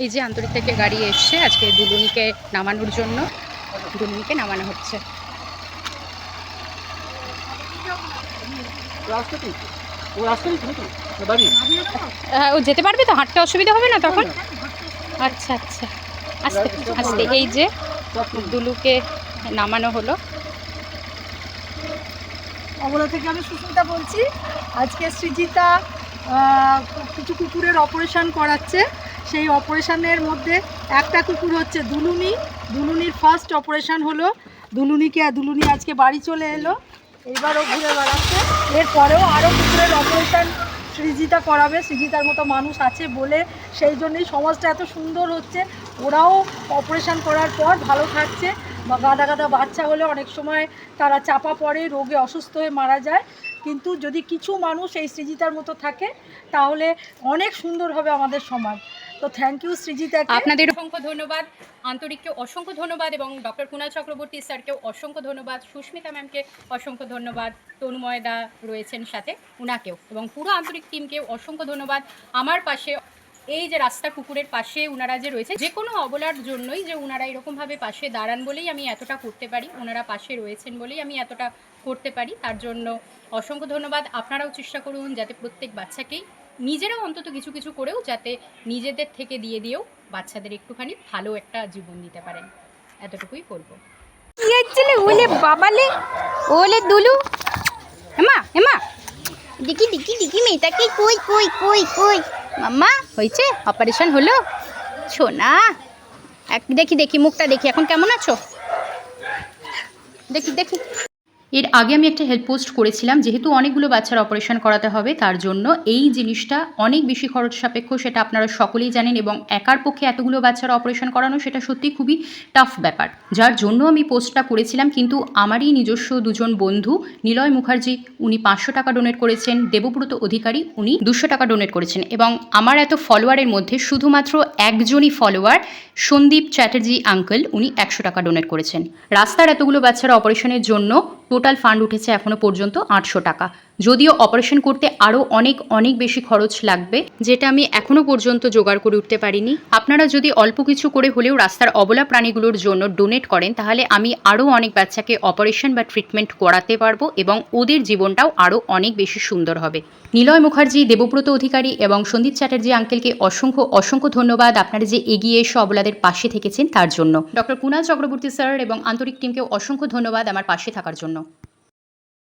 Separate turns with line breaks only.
এই যে আন্তরিক থেকে গাড়ি এসছে আজকে দুলুনিকে নামানোর জন্য। দুলুনিকে নামানো হচ্ছে। ও যেতে পারবে তো? হাঁটতে অসুবিধা হবে না তখন? আচ্ছা আচ্ছা, আস্তে আস্তে। এই যে দুলুকে নামানো হলো।
অমলা থেকে আমি সুস্মিতা বলছি। আজকে সৃজিতা কিছু কুকুরের অপারেশন করাচ্ছে। সেই অপারেশনের মধ্যে একটা কুকুর হচ্ছে দুলুনি। দুলুনির ফার্স্ট অপারেশন হলো। দুলুনি আজকে বাড়ি চলে এলো, এবারও ঘুরে বেড়াচ্ছে। এরপরেও আরও কুকুরের অপারেশন সৃজিতা করাবে। সৃজিতার মতো মানুষ আছে বলে সেই জন্যই সমাজটা এত সুন্দর হচ্ছে। ওরাও অপারেশন করার পর ভালো থাকছে। বা গাদা গাদা বাচ্চা হলে অনেক সময় তারা চাপা পড়ে, রোগে অসুস্থ হয়ে মারা যায়। কিন্তু যদি কিছু মানুষ এই সৃজিতার মতো থাকে তাহলে অনেক সুন্দর হবে আমাদের সমাজ। তো থ্যাংক ইউ সৃজিতাকে।
আপনাদের অসংখ্য ধন্যবাদ, আন্তরিককে অসংখ্য ধন্যবাদ এবং ডক্টর কুণাল চক্রবর্তী স্যারকেও অসংখ্য ধন্যবাদ, সুস্মিতা ম্যামকে অসংখ্য ধন্যবাদ, তনুময়দা রয়েছেন সাথে উনাকেও, এবং পুরো আন্তরিক টিমকেও অসংখ্য ধন্যবাদ। আমার পাশে এই যে রাস্তা কুকুরের পাশে ওনারা যে রয়েছে, যে কোনো অবলার জন্যই যে ওনারা এরকমভাবে পাশে দাঁড়ান বলেই আমি এতটা করতে পারি, ওনারা পাশে রয়েছেন বলেই আমি এতটা করতে পারি, তার জন্য অসংখ্য ধন্যবাদ। আপনারাও চেষ্টা করুন যাতে প্রত্যেক বাচ্চাকেই নিজেরাও অন্তত কিছু কিছু করেও যাতে নিজেদের থেকে দিয়েও বাচ্চাদের একটুখানি ভালো একটা জীবন দিতে পারেন, এতটুকুই বলবো।
কি হচ্ছিল? ওলে বাবালে, ওলে দুলু, এমা এমা, দেখি দেখি দেখি মেয়েটাকে, কই কই কই কই, মাম্মা হয়েছে? অপারেশন হলো সোনা? দেখি দেখি মুখটা দেখি, এখন কেমন আছো? দেখি দেখি।
এর আগে আমি একটা হেল্প পোস্ট করেছিলাম, যেহেতু অনেকগুলো বাচ্চার অপারেশন করাতে হবে তার জন্য এই জিনিসটা অনেক বেশি খরচ সাপেক্ষ, সেটা আপনারা সকলেই জানেন, এবং একার পক্ষে এতগুলো বাচ্চার অপারেশন করানো সেটা সত্যি খুবই টাফ ব্যাপার, যার জন্য আমি পোস্টটা করেছিলাম। কিন্তু আমারই নিজস্ব দুজন বন্ধু, নিলয় মুখার্জি উনি 500 টাকা ডোনেট করেছেন, দেবব্রত অধিকারী উনি 200 টাকা ডোনেট করেছেন, এবং আমার এত ফলোয়ারের মধ্যে শুধুমাত্র একজনই ফলোয়ার, সন্দীপ চ্যাটার্জি আঙ্কেল, উনি 100 টাকা ডোনেট করেছেন। রাস্তার এতগুলো বাচ্চার অপারেশনের জন্য টোটাল ফান্ড উঠেছে এখনও পর্যন্ত 800 টাকা। যদিও অপারেশন করতে আরও অনেক বেশি খরচ লাগবে, যেটা আমি এখনও পর্যন্ত জোগাড় করে উঠতে পারিনি। আপনারা যদি অল্প কিছু করে হলেও রাস্তার অবলা প্রাণীগুলোর জন্য ডোনেট করেন তাহলে আমি আরও অনেক বাচ্চাকে অপারেশন বা ট্রিটমেন্ট করাতে পারবো এবং ওদের জীবনটাও আরও অনেক বেশি সুন্দর হবে। নিলয় মুখার্জি, দেবব্রত অধিকারী এবং সন্দীপ চ্যাটার্জি আঙ্কেলকে অসংখ্য ধন্যবাদ, আপনারা যে এগিয়ে এসে অবলাদের পাশে থেকেছেন তার জন্য। ডক্টর কুণাল চক্রবর্তী স্যার এবং আন্তরিক টিমকেও অসংখ্য ধন্যবাদ আমার পাশে থাকার জন্য।